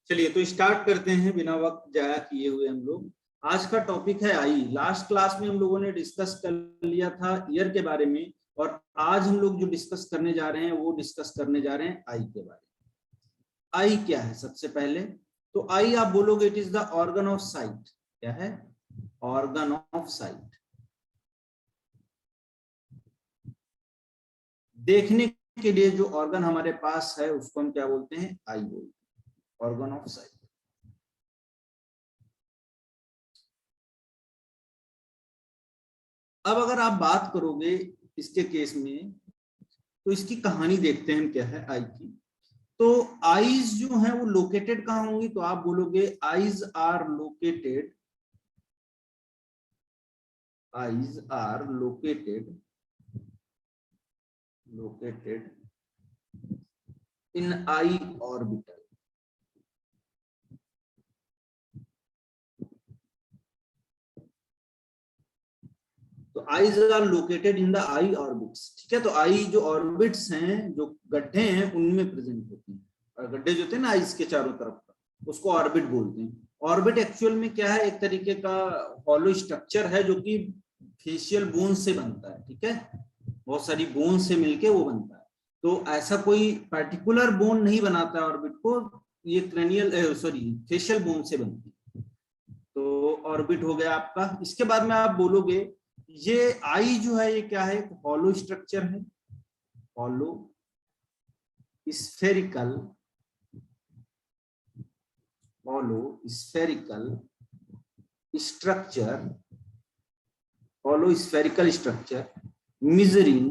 चलिए तो स्टार्ट करते हैं बिना वक्त जाया किए हुए हम लोग। आज का टॉपिक है आई। लास्ट क्लास में हम लोगों ने डिस्कस कर लिया था ईयर के बारे में, और आज हम लोग जो डिस्कस करने जा रहे हैं वो डिस्कस करने जा रहे हैं आई के बारे में। आई क्या है? सबसे पहले तो आई आप बोलोगे it is the organ of site. क्या है? Organ of site. देखने के लिए जो ऑर्गन हमारे पास है उसको हम क्या बोलते हैं? आई बोलते हैं, ऑर्गन ऑफ साइट। अब अगर आप बात करोगे इसके केस में तो इसकी कहानी देखते हैं क्या है आई की। तो आईज जो है वो लोकेटेड कहाँ होंगी? तो आप बोलोगे eyes are located, eyes are located in eye orbital. तो eyes are located in the eye orbits. ठीक है, तो आई जो ऑर्बिट्स हैं, जो गड्ढे हैं, उनमें प्रेजेंट होती हैं। और गड्ढे जो थे ना आईज के चारों तरफ का, उसको ऑर्बिट बोलते हैं। ऑर्बिट एक्चुअल में क्या है? एक तरीके का हॉलो स्ट्रक्चर है जो कि फेशियल बोन से बनता है। ठीक है, बहुत सारी बोन से मिलके वो बनता है। तो ऐसा कोई पर्टिकुलर बोन नहीं बनाता है ऑर्बिट को, ये क्रेनियल फेशियल बोन से बनती है। तो ऑर्बिट हो गया आपका। इसके बाद में आप बोलोगे ये आई जो है ये क्या है? एक हॉलो स्ट्रक्चर है, hollow spherical, hollow spherical structure, hollow spherical structure measuring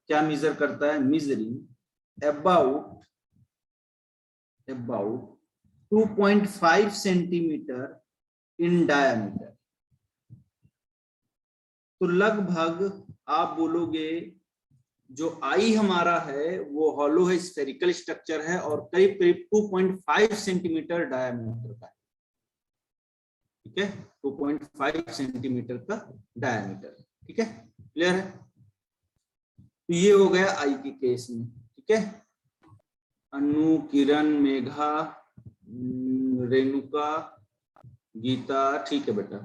क्या मीजर करता है? Measuring about 2.5 centimetre in diameter. तो लगभग आप बोलोगे जो आई हमारा है वो हॉलो है, स्फेरिकल स्ट्रक्चर है और करीब करीब 2.5 सेंटीमीटर डायमीटर का है। ठीक है, 2.5 सेंटीमीटर का डायमीटर। ठीक है, क्लियर है? तो ये हो गया आई के केस में। ठीक है, अनु, किरण, मेघा, रेणुका, गीता, ठीक है बेटा,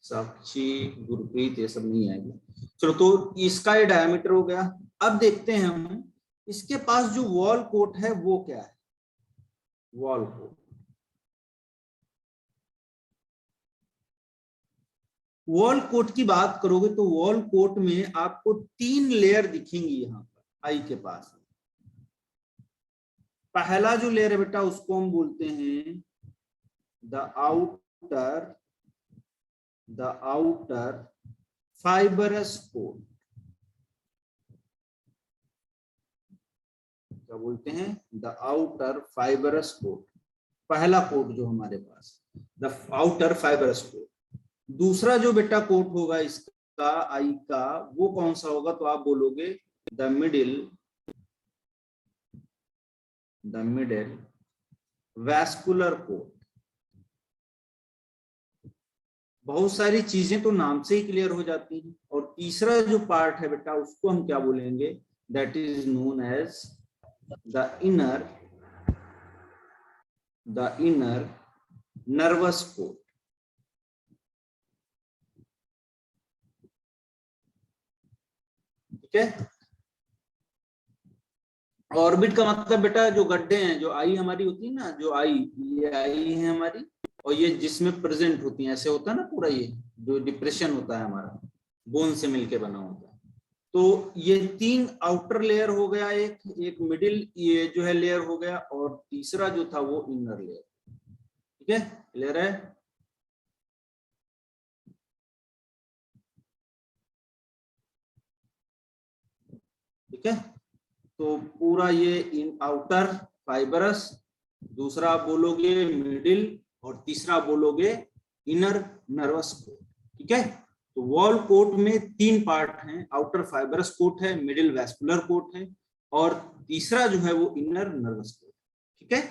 साक्षी, गुरप्रीत, ये सब नहीं आएगी। चलो, तो इसका ये डायमीटर हो गया। अब देखते हैं हम इसके पास जो वॉल कोट है वो क्या है? वॉल कोट, वॉल कोट की बात करोगे तो वॉल कोट में आपको 3 लेयर दिखेंगी यहां पर आई के पास। पहला जो लेयर है बेटा उसको हम बोलते हैं द आउटर फाइबरस कोट। क्या बोलते हैं? द आउटर फाइबरस कोट, पहला कोट जो हमारे पास, द आउटर फाइबरस कोट। दूसरा जो बेटा कोट होगा इसका आई का, वो कौन सा होगा? तो आप बोलोगे द मिडिल वैस्कुलर कोट। बहुत सारी चीजें तो नाम से ही क्लियर हो जाती हैं। और तीसरा जो पार्ट है बेटा उसको हम क्या बोलेंगे? That is known as the inner nervous coat. ठीक है, ऑर्बिट का मतलब बेटा जो गड्ढे हैं, जो आई हमारी होती है ना, जो आई, ये आई है हमारी, और ये जिसमें प्रेजेंट होती है, ऐसे होता है ना पूरा, ये जो डिप्रेशन होता है हमारा, बोन से मिलके बना होता है। तो ये 3 आउटर लेयर हो गया, एक मिडिल ये जो है लेयर हो गया, और तीसरा जो था वो इनर लेयर। ठीक है, क्लियर है? ठीक है, तो पूरा ये इन आउटर फाइबरस, दूसरा बोलोगे मिडिल, और तीसरा बोलोगे इनर नर्वस कोट। ठीक है, तो वॉल कोट में 3 पार्ट हैं, आउटर फाइबरस कोट है, मिडिल वैस्कुलर कोट है, और तीसरा जो है वो इनर नर्वस कोट। ठीक है,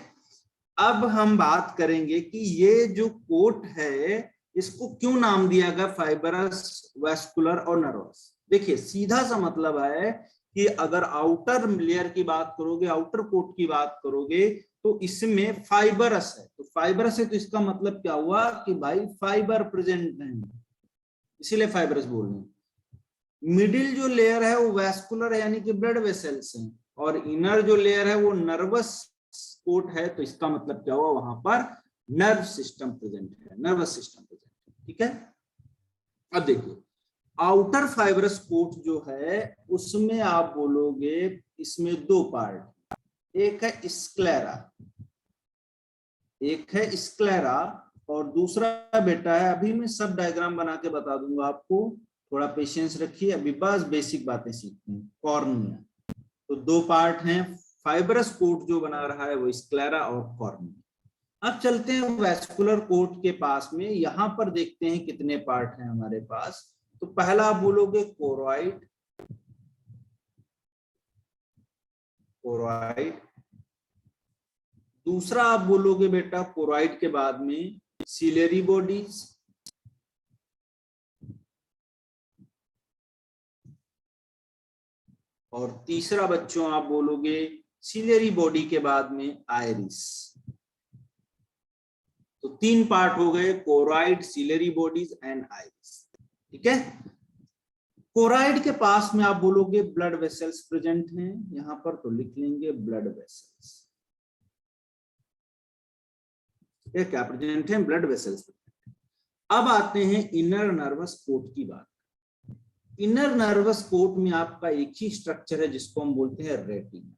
अब हम बात करेंगे कि ये जो कोट है इसको क्यों नाम दिया गया फाइबरस, वैस्कुलर और नर्वस। देखिए सीधा सा मतलब है कि अगर आउटर लेयर की बात करोगे, आउटर कोट की बात करोगे, तो इसमें फाइबरस है। तो फाइबरस है तो इसका मतलब क्या हुआ कि भाई फाइबर प्रेजेंट है, इसीलिए फाइबरस बोल रहे हैं। मिडिल जो लेयर है वो वैस्कुलर है, यानी कि ब्लड वेसल्स हैं, और इनर जो लेयर है वो नर्वस कोट है, तो इसका मतलब क्या हुआ, वहां पर नर्व सिस्टम प्रेजेंट है, नर्वस सिस्टम प्रेजेंट है। ठीक है, अब देखिए आउटर फाइबरस कोट जो है उसमें आप बोलोगे इसमें दो पार्ट, एक है स्क्लेरा, एक है स्क्लेरा, और दूसरा बेटा है, अभी मैं सब डायग्राम बना के बता दूंगा आपको, थोड़ा पेशेंस रखिए, अभी बस बेसिक बातें सीखते हैं। कॉर्निया, तो दो पार्ट हैं, फाइबरस कोट जो बना रहा है वो स्क्लेरा और कॉर्निया। अब चलते हैं वैस्कुलर कोट के पास में, यहां पर देखते हैं कितने पार्ट हैं हमारे पास। तो पहला आप बोलोगे कोरॉइड, कोरॉइड, दूसरा आप बोलोगे बेटा कोरॉइड के बाद में सिलेरी बॉडीज, और तीसरा बच्चों आप बोलोगे सिलेरी बॉडी के बाद में आयरिस। तो तीन पार्ट हो गए, choroid, ciliary bodies and iris. ठीक है, कोरॉइड के पास में आप बोलोगे ब्लड वेसल्स प्रेजेंट हैं, यहां पर तो लिख लेंगे ब्लड वेसल्स। ये क्या प्रेजेंट है, ब्लड वेसल्स। अब आते हैं इनर नर्वस कोट की बात। इनर नर्वस कोट में आपका एक ही स्ट्रक्चर है जिसको हम बोलते हैं रेटिना,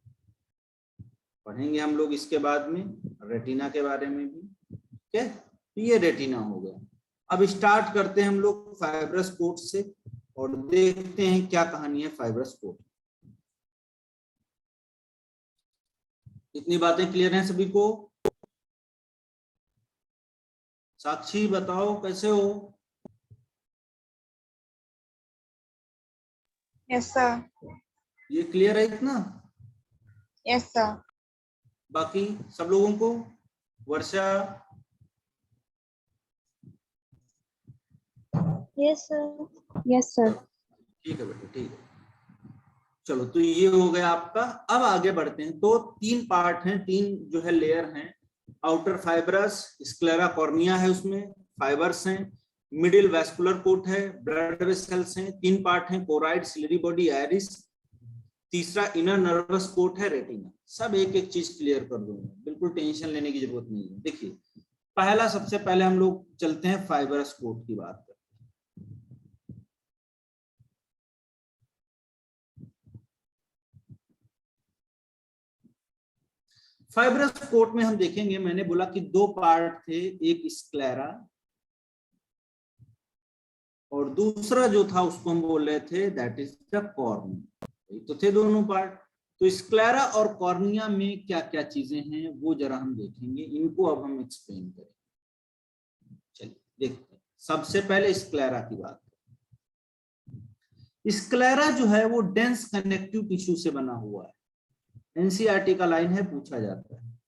पढ़ेंगे हम लोग इसके बाद में रेटिना के बारे में भी। ठीक है, तो ये रेटिना हो गया। अब स्टार्ट करते हैं हम लोग फाइब्रस कोट से और देखते हैं क्या कहानी है फाइब्रस कोट। इतनी बातें क्लियर हैं सभी को? साक्षी बताओ कैसे हो? Yes sir. ये क्लियर है इतना? Yes sir. बाकी सब लोगों को? Varsha? Yes sir. Yes sir. ठीक है बेटा, ठीक है। चलो, तो ये हो गया आपका। अब आगे बढ़ते हैं। तो तीन पार्ट हैं, तीन जो है लेयर हैं, आउटर फाइब्रस, स्क्लेरा कॉर्निया है, उसमें फाइबर्स हैं, मिडिल वैस्कुलर कोट है, ब्लड वेसल्स हैं, तीन पार्ट हैं, कोराइड, सिलेरी बॉडी, आयरिस, तीसरा इनर नर्वस कोट है, रेटिना। सब एक एक चीज क्लियर कर दूंगा, बिल्कुल टेंशन लेने की जरूरत नहीं है। देखिए पहला, सबसे पहले हम लोग चलते हैं फाइबरस कोट की बात करते हैं। फाइब्रस कोट में हम देखेंगे, मैंने बोला कि दो पार्ट थे, एक स्क्लेरा और दूसरा जो था उसको हम बोल रहे थे दैट इज द कॉर्निया। तो थे दोनों पार्ट। तो स्क्लेरा और कॉर्निया में क्या क्या चीजें हैं वो जरा हम देखेंगे, इनको अब हम एक्सप्लेन करेंगे। चलिए देखते हैं। सबसे पहले स्क्लेरा की बात। स्क्लेरा जो है वो डेंस कनेक्टिव टिश्यू से बना हुआ है। एनसीईआरटी का लाइन है, पूछा जाता है।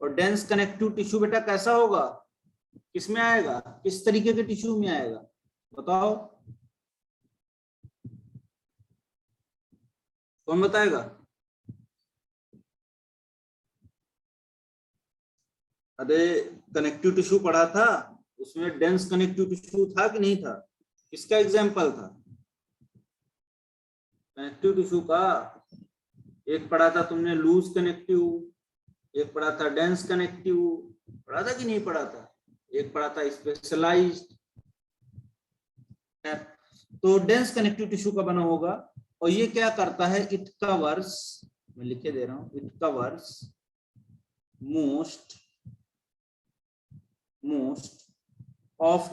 और डेंस कनेक्टिव टिश्यू बेटा कैसा होगा, किसमें आएगा, किस तरीके के टिश्यू में आएगा बताओ, कौन बताएगा? अरे कनेक्टिव टिश्यू पढ़ा था, उसमें डेंस कनेक्टिव टिश्यू था कि नहीं था? किसका एग्जाम्पल था कनेक्टिव टिश्यू का? एक पढ़ा था तुमने लूज कनेक्टिव, एक पढ़ा था डेंस कनेक्टिव, पढ़ा था कि नहीं पढ़ा था? एक पढ़ा था स्पेशलाइज्ड। तो डेंस कनेक्टिव टिश्यू का बना होगा, और ये क्या करता है, इट कवर्स, मैं लिखे दे रहा हूं, it covers most of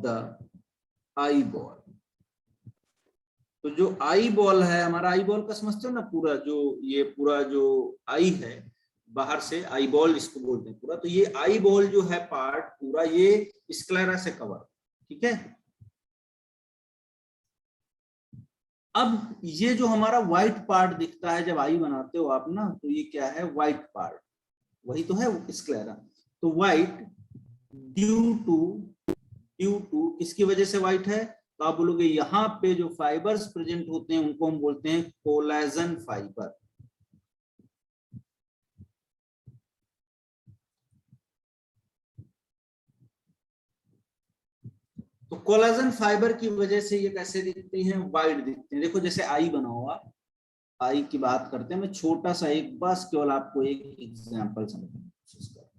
the eyeball। तो जो आई बॉल है हमारा, आई बॉल का समझते हो ना, पूरा जो ये पूरा जो आई है बाहर से, आई बॉल इसको बोलते हैं पूरा। तो ये आई बॉल जो है पार्ट पूरा, ये स्क्लेरा से कवर। ठीक है, अब ये जो हमारा व्हाइट पार्ट दिखता है जब आई बनाते हो आप ना, तो ये क्या है, व्हाइट पार्ट, वही तो है स्क्लेरा। तो व्हाइट ड्यू ड्यू टू किसकी वजह से व्हाइट है, तो आप बोलोगे यहाँ पे जो फाइबर्स प्रेजेंट होते हैं उनको हम बोलते हैं कोलेजन फाइबर। तो कोलेजन फाइबर की वजह से ये कैसे दिखते हैं, वाइट दिखते हैं। देखो जैसे आई बना हुआ, आई की बात करते हैं, मैं छोटा सा एक बस केवल आपको एक एग्जांपल समझने की कोशिश कर,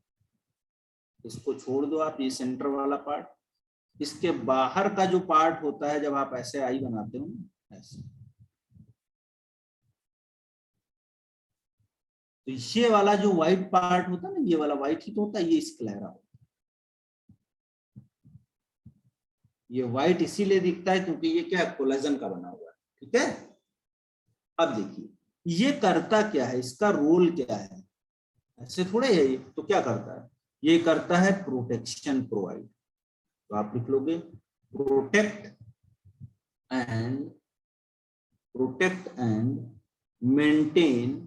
इसको छोड़ दो आप, ये सेंटर वाला पार्ट, इसके बाहर का जो पार्ट होता है जब आप ऐसे आई बनाते हो ऐसे, तो ये वाला जो व्हाइट पार्ट होता है ना, ये वाला व्हाइट ही तो होता है, ये स्क्लेरा होता है। ये व्हाइट इसीलिए दिखता है क्योंकि ये क्या है, कोलेजन का बना हुआ है। ठीक है, अब देखिए ये करता क्या है, इसका रोल क्या है, ऐसे थोड़े है ये, तो क्या करता है, ये करता है प्रोटेक्शन प्रोवाइड। तो आप लिख लोगे protect and maintain,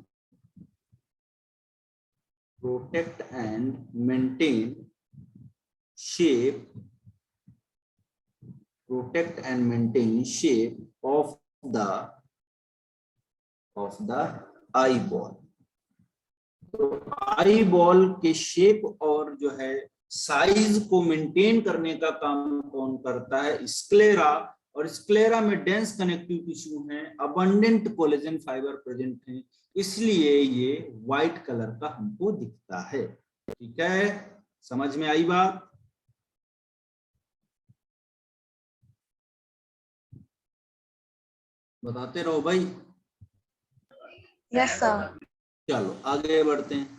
protect and maintain shape, protect and maintain shape of the eyeball। तो eyeball के शेप और जो है साइज को मेंटेन करने का काम कौन करता है, स्क्लेरा। और स्क्लेरा में डेंस कनेक्टिव टिश्यू है, अबंडेंट कोलेजन फाइबर प्रेजेंट है, इसलिए ये व्हाइट कलर का हमको दिखता है। ठीक है, समझ में आई बात? बताते रहो भाई। Yes sir. चलो आगे बढ़ते हैं।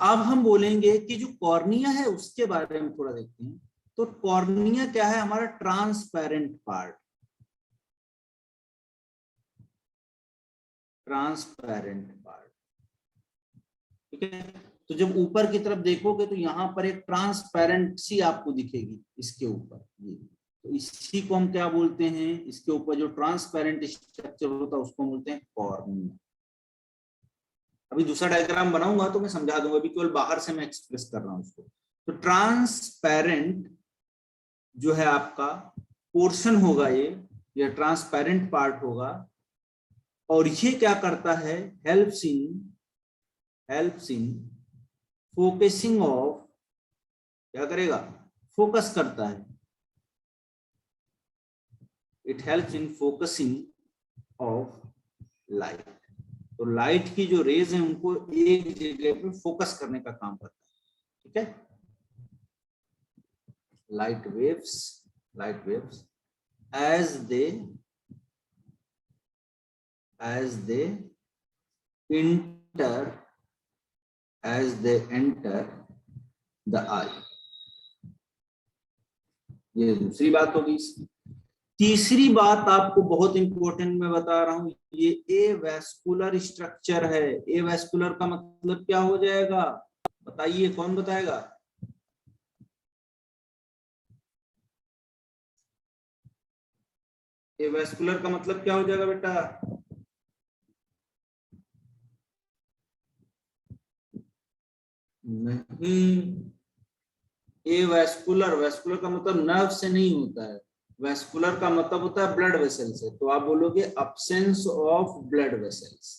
अब हम बोलेंगे कि जो कॉर्निया है उसके बारे में थोड़ा देखते हैं। तो कॉर्निया क्या है, हमारा ट्रांसपेरेंट पार्ट, ट्रांसपेरेंट पार्ट। ठीक है, तो जब ऊपर की तरफ देखोगे तो यहाँ पर एक ट्रांसपेरेंसी आपको दिखेगी इसके ऊपर, ये तो इसी को हम क्या बोलते हैं, इसके ऊपर जो ट्रांसपेरेंट स्ट्रक्चर होता है उसको बोलते हैं कॉर्निया। अभी दूसरा डायग्राम बनाऊंगा तो मैं समझा दूंगा, अभी केवल बाहर से मैं एक्सप्रेस कर रहा हूं उसको। तो ट्रांसपेरेंट जो है आपका पोर्शन होगा, ये ट्रांसपेरेंट पार्ट होगा, और ये क्या करता है, हेल्प्स इन फोकसिंग ऑफ, क्या करेगा, फोकस करता है, it helps in focusing of light. तो लाइट की जो रेज है उनको एक जगह पे फोकस करने का काम करता है। ठीक है, light waves as they enter the eye। ये दूसरी बात होगी। तीसरी बात आपको बहुत इंपॉर्टेंट मैं बता रहा हूं, ये एवेस्कुलर स्ट्रक्चर है। एवेस्कुलर का मतलब क्या हो जाएगा, बताइए, कौन बताएगा? एवेस्कुलर का मतलब क्या हो जाएगा बेटा? नहीं, एवेस्कुलर, वेस्कुलर का मतलब नर्व से नहीं होता है, वेस्कुलर का मतलब होता है ब्लड वेसल से। तो आप बोलोगे अब्सेंस ऑफ ब्लड वेसल्स।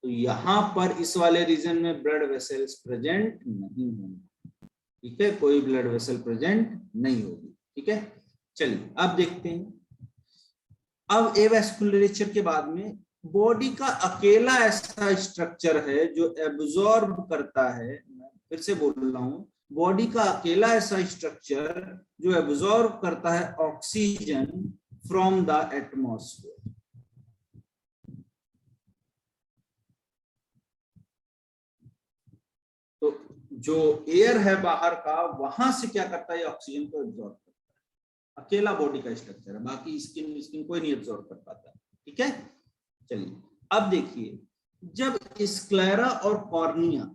तो यहां पर इस वाले रीजन में ब्लड वेसल्स प्रेजेंट नहीं होंगे। ठीक है, कोई ब्लड वेसल प्रेजेंट नहीं होगी। ठीक है, चलिए अब देखते हैं। अब एवेस्कुलरेचर के बाद में बॉडी का अकेला ऐसा स्ट्रक्चर है जो एब्जॉर्ब करता है, फिर से बोल रहा हूं, बॉडी का अकेला ऐसा स्ट्रक्चर जो एब्जॉर्ब करता है ऑक्सीजन फ्रॉम द एटमॉस्फेयर। तो जो एयर है बाहर का, वहां से क्या करता है, ऑक्सीजन को एब्जॉर्ब करता है। अकेला बॉडी का स्ट्रक्चर है, बाकी स्किन कोई नहीं एब्जॉर्ब कर पाता। ठीक है, चलिए अब देखिए, जब स्क्लेरा और कॉर्निया,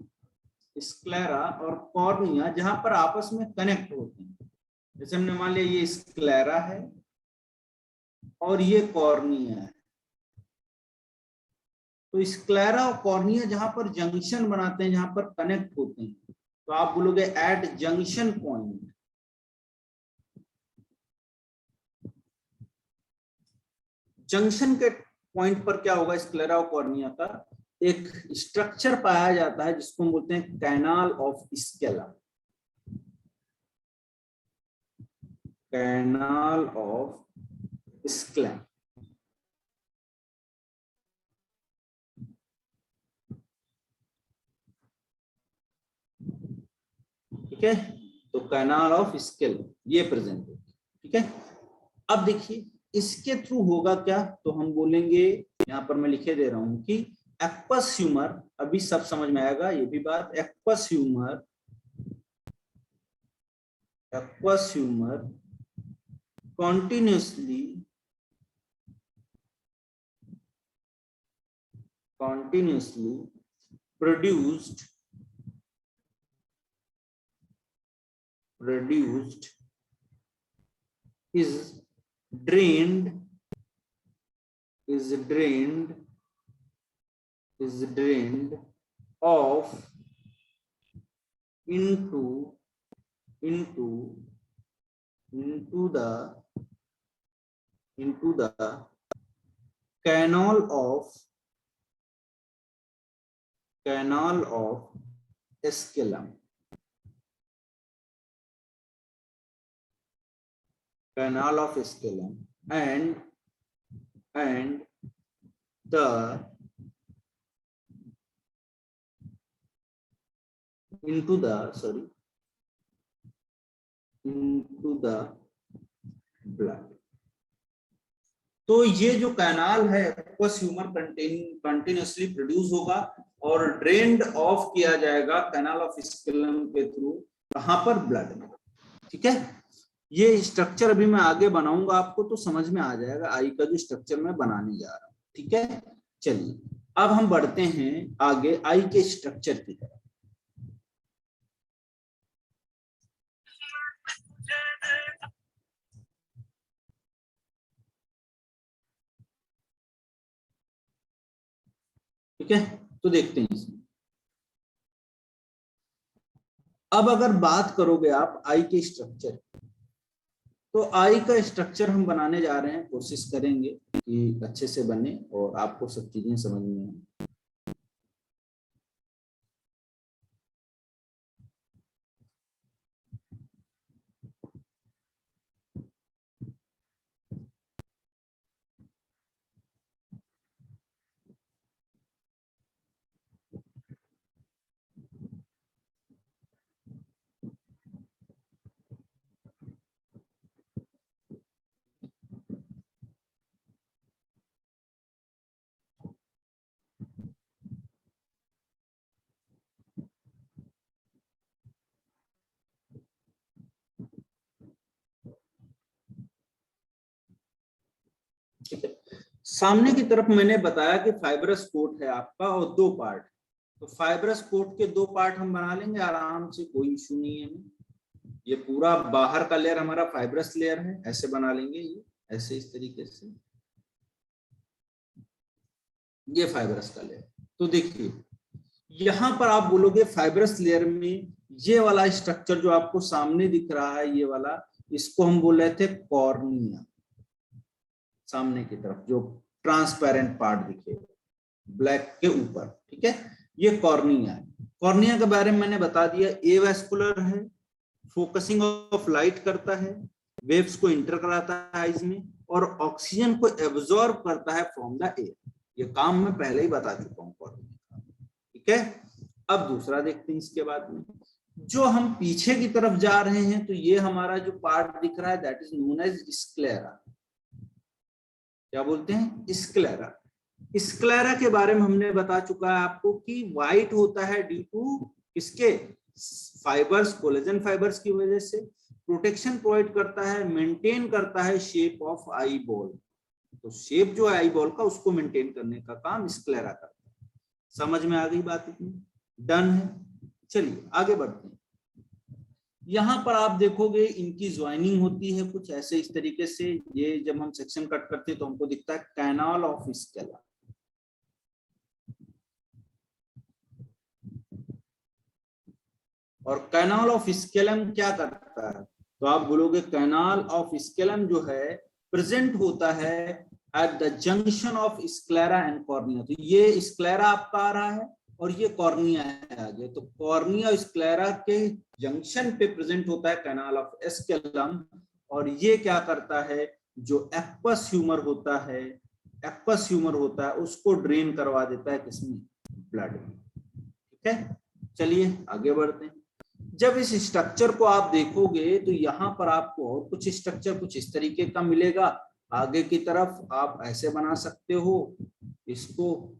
जहां पर आपस में कनेक्ट होते हैं, जैसे हमने मान लिया ये स्क्लेरा है और ये कॉर्निया है, तो स्क्लेरा और कॉर्निया जहां पर जंक्शन बनाते हैं, जहां पर कनेक्ट होते हैं, तो आप बोलोगे एट जंक्शन पॉइंट। जंक्शन के पॉइंट पर क्या होगा, स्क्लेरा और कॉर्निया का एक स्ट्रक्चर पाया जाता है जिसको हम बोलते हैं कैनाल ऑफ स्केलम। कैनाल ऑफ स्केलम, ठीक है। तो कैनाल ऑफ स्केलम ये प्रेजेंट है, ठीक है। अब देखिए इसके थ्रू होगा क्या, तो हम बोलेंगे, यहां पर मैं लिखे दे रहा हूं कि एक्वस ह्यूमर, अभी सब समझ में आएगा ये भी बात, aqueous humour continuously produced is drained off into the canal of scalum. Canal of scalum and the into the blood. तो ये जो कैनाल है एक्वस ह्यूमर कंटिन्यूसली प्रोड्यूस होगा और ड्रेन्ड ऑफ किया जाएगा कैनाल ऑफ स्केलम के थ्रू, कहां पर, ब्लड में, ठीक है। ये स्ट्रक्चर अभी मैं आगे बनाऊंगा आपको तो समझ में आ जाएगा आई का जो स्ट्रक्चर मैं बनाने जा रहा हूं, ठीक है। चलिए अब हम बढ़ते हैं आगे आई के स्ट्रक्चर की तरफ। ठीक है, तो देखते हैं इसमें। अब अगर बात करोगे आप आई के स्ट्रक्चर, तो आई का स्ट्रक्चर हम बनाने जा रहे हैं, कोशिश करेंगे कि अच्छे से बने और आपको सब चीजें समझ में आए। ठीक है, सामने की तरफ मैंने बताया कि फाइब्रस कोट है आपका और दो पार्ट, तो फाइब्रस कोट के दो पार्ट हम बना लेंगे आराम से, कोई इशू नहीं है। ये पूरा बाहर का लेयर हमारा फाइब्रस लेयर है, ऐसे बना लेंगे, ये ऐसे इस तरीके से, ये फाइब्रस का लेयर। तो देखिए यहां पर आप बोलोगे फाइब्रस लेयर में ये वाला स्ट्रक्चर जो आपको सामने दिख रहा है, ये वाला, इसको हम बोल रहे थे कॉर्निया। सामने की तरफ जो ट्रांसपेरेंट पार्ट दिखे ब्लैक के ऊपर, ठीक है, ये कॉर्निया है। कॉर्निया के बारे में मैंने बता दिया, एवास्कुलर है, फोकसिंग ऑफ लाइट करता है, वेव्स को इंटर कराता है आईज में, और ऑक्सीजन को एब्जॉर्ब करता है फ्रॉम द एयर। ये काम मैं पहले ही बता चुका हूँ कॉर्निया का, ठीक है। अब दूसरा देखते हैं इसके बाद में, जो हम पीछे की तरफ जा रहे हैं, तो ये हमारा जो पार्ट दिख रहा है that is known as sclera. क्या बोलते हैं, स्क्लेरा। स्क्लेरा के बारे में हमने बता चुका है आपको कि व्हाइट होता है ड्यू टू किसके, फाइबर्स, कोलेजन फाइबर्स की वजह से, प्रोटेक्शन प्रोवाइड करता है, मेंटेन करता है शेप ऑफ आई बॉल। तो शेप जो है आई बॉल का, उसको मेंटेन करने का काम स्क्लेरा करता है। समझ में आ गई बात, इतनी डन है। चलिए आगे बढ़ते हैं। यहां पर आप देखोगे इनकी ज्वाइनिंग होती है कुछ ऐसे इस तरीके से, ये जब हम सेक्शन कट करते हैं तो हमको दिखता है कैनाल ऑफ स्केलम। और कैनाल ऑफ स्केलम क्या करता है, तो आप बोलोगे कैनाल ऑफ स्केलम जो है प्रेजेंट होता है at the junction of sclera and cornea. तो ये स्क्लेरा आपका आ रहा है और ये कॉर्निया है आगे। तो कॉर्निया और स्क्लेरा के जंक्शन पे प्रेजेंट होता है कैनाल ऑफ एस्केलम, और ये क्या करता है, जो एक्वस ह्यूमर होता है, एक्वस ह्यूमर होता है उसको ड्रेन करवा देता है किसमें, ब्लड में। ठीक है, चलिए आगे बढ़ते हैं। जब इस स्ट्रक्चर को आप देखोगे तो यहाँ पर आपको और कुछ स्ट्रक्चर कुछ इस तरीके का मिलेगा। आगे की तरफ आप ऐसे बना सकते हो इसको,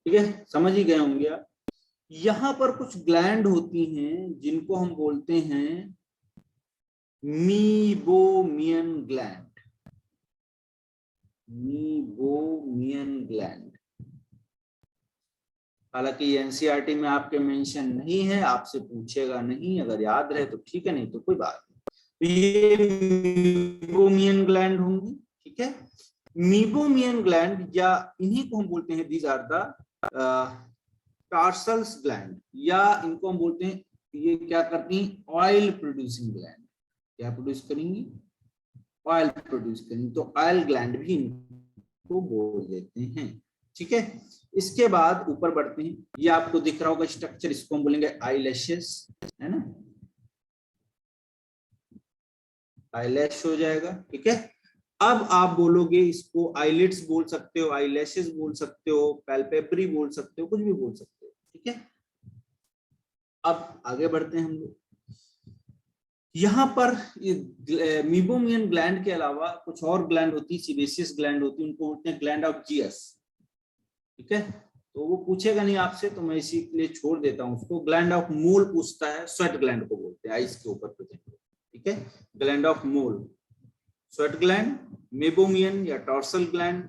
ठीक है, समझ ही गए होंगे आप। यहाँ पर कुछ ग्लैंड होती हैं जिनको हम बोलते हैं मीबोमियन ग्लैंड, मीबोमियन ग्लैंड। हालांकि एनसीईआरटी में आपके मेंशन नहीं है, आपसे पूछेगा नहीं, अगर याद रहे तो ठीक है, नहीं तो कोई बात नहीं। तो ये मीबोमियन ग्लैंड होंगी। ठीक है, मीबोमियन ग्लैंड या इन्हीं को हम बोलते हैं these are the tarsals gland, या इनको हम बोलते हैं ये क्या करती हैं, ऑयल प्रोड्यूसिंग ग्लैंड। क्या प्रोड्यूस करेंगी, ऑयल प्रोड्यूस करेंगी, तो ऑयल ग्लैंड भी इनको बोल देते हैं। ठीक है, इसके बाद ऊपर बढ़ते हैं। ये आपको दिख रहा होगा स्ट्रक्चर, इसको हम बोलेंगे आईलैशेस, है ना, आईलैश हो जाएगा। ठीक है, अब आप बोलोगे इसको आईलिड्स बोल सकते हो, आईलैशेस बोल सकते हो, पैल्पेब्री बोल सकते हो, कुछ भी बोल सकते हो। ठीक है, अब आगे बढ़ते हैं हम लोग। यहाँ पर मीबोमियन ग्लैंड के अलावा कुछ और ग्लैंड होती है, सीबेसियस ग्लैंड होती है, उनको बोलते हैं ग्लैंड ऑफ जियस। ठीक है, तो वो पूछेगा नहीं आपसे, तो मैं इसी के लिए छोड़ देता हूँ उसको। ग्लैंड ऑफ मोल पूछता है, स्वेट ग्लैंड को बोलते हैं, आइस के ऊपर प्रेजेंट। ठीक है, gland of mole, sweat gland, Meibomian या टॉर्सल ग्लैंड,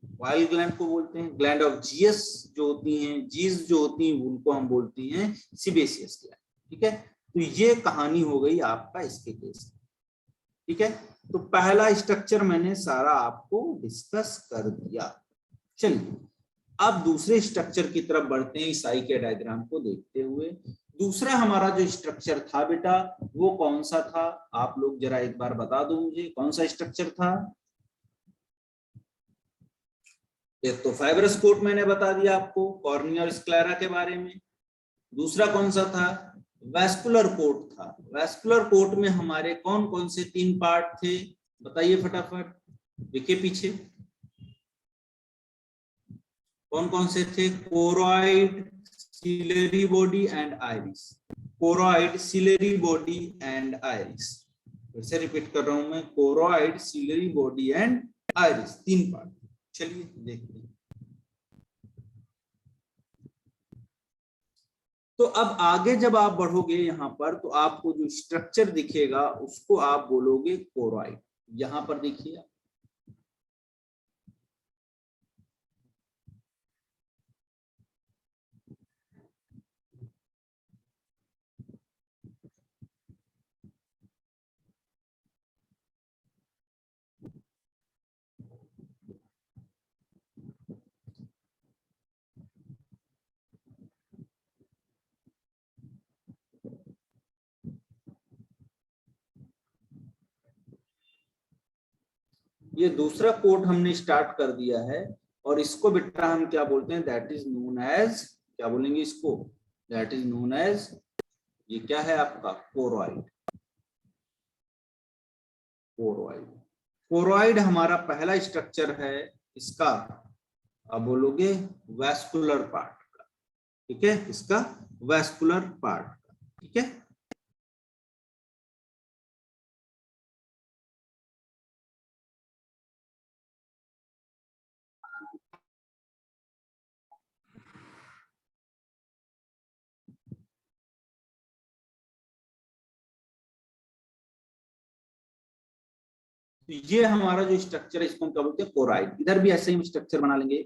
वाइल ग्लैंड को बोलते हैं। ग्लैंड ऑफ जियस जो होती हैं, जीज जो होती हैं, उनको हम बोलती हैं सीबेसियस ग्लैंड। ठीक है, तो ये कहानी हो गई आपका इसके केस। ठीक है, तो पहला स्ट्रक्चर मैंने सारा आपको डिस्कस कर दिया। चलिए अब दूसरे स्ट्रक्चर की तरफ बढ़ते हैं, इस आई के डायग्राम को देखते हुए। दूसरा हमारा जो स्ट्रक्चर था बेटा, वो कौन सा था, आप लोग जरा एक बार बता दो मुझे, कौन सा स्ट्रक्चर था। एक तो फाइब्रस कोट मैंने बता दिया आपको, कॉर्निया और स्क्लेरा के बारे में। दूसरा कौन सा था, वैस्कुलर कोट था। वैस्कुलर कोट में हमारे कौन कौन से 3 पार्ट थे, बताइए फटाफट, देखिए पीछे कौन कौन से थे, choroid, ciliary body and iris. Choroid, ciliary body and iris. फिर से रिपीट कर रहा हूं मैं, choroid, ciliary body and iris, 3 part. चलिए देखते हैं। तो अब आगे जब आप बढ़ोगे यहाँ पर, तो आपको जो स्ट्रक्चर दिखेगा उसको आप बोलोगे कोरॉइड। यहाँ पर देखिए, ये दूसरा कोट हमने स्टार्ट कर दिया है, और इसको बेटा हम क्या बोलते हैं, दैट इज नोन एज, क्या बोलेंगे इसको, दैट इज नोन एज, ये क्या है आपका, कोरॉइड। कोरॉइड, कोरॉइड हमारा पहला स्ट्रक्चर है इसका, अब बोलोगे वैस्कुलर पार्ट का। ठीक है, इसका वैस्कुलर पार्ट का। ठीक है, तो ये हमारा जो स्ट्रक्चर है इसको हम क्या बोलते हैं, कोरॉइड। इधर भी ऐसे ही स्ट्रक्चर बना लेंगे।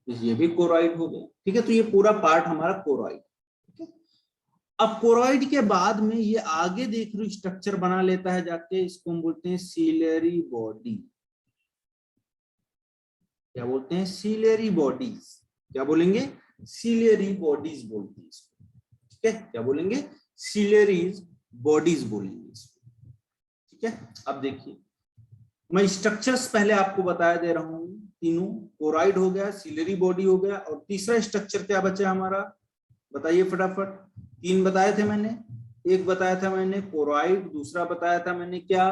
ये भी कोरॉइड हो गया। ठीक है, तो ये पूरा पार्ट हमारा कोरॉइड। ठीक है, अब कोरॉइड के बाद में ये आगे देख लो स्ट्रक्चर बना लेता है जाके, इसको हम बोलते हैं सीलरी बॉडी। क्या बोलते हैं? Ciliary bodies. क्या बोलेंगे? सीलरी बॉडीज बोलते हैं इसको। ठीक है, क्या बोलेंगे? सीलरीज बॉडीज बोलेंगे इसको। ठीक है, अब देखिए मैं स्ट्रक्चर्स पहले आपको बताया दे रहा हूं। तीनों, कोरॉइड हो गया, सीलरी बॉडी हो गया, और तीसरा स्ट्रक्चर क्या बचा हमारा? बताइए फटाफट। 3 बताए थे मैंने। एक बताया था मैंने कोरॉइड, दूसरा बताया था मैंने क्या?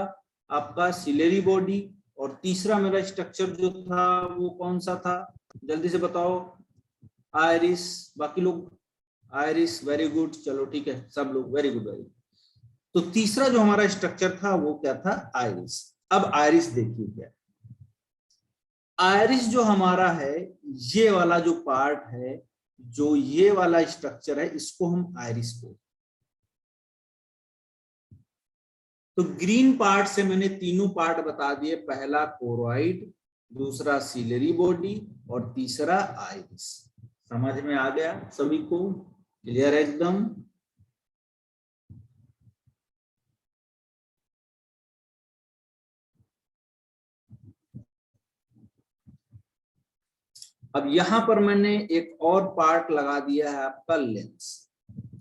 आपका सीलरी बॉडी, और तीसरा मेरा स्ट्रक्चर जो था वो कौन सा था? जल्दी से बताओ। आयरिस। बाकी लोग आयरिस, वेरी गुड, चलो ठीक है, सब लोग वेरी गुड, वेरी गुड। तो तीसरा जो हमारा स्ट्रक्चर था वो क्या था? आयरिस। अब आयरिस देखिए क्या, आयरिस जो हमारा है, ये वाला जो पार्ट है, जो ये वाला स्ट्रक्चर है, इसको हम आयरिस बोलते हैं। तो ग्रीन पार्ट से मैंने तीनों पार्ट बता दिए, पहला कोरॉइड, दूसरा सीलरी बॉडी, और तीसरा आयरिस। समझ में आ गया सभी को? क्लियर है एकदम? अब यहां पर मैंने एक और पार्ट लगा दिया है आपका लेंस।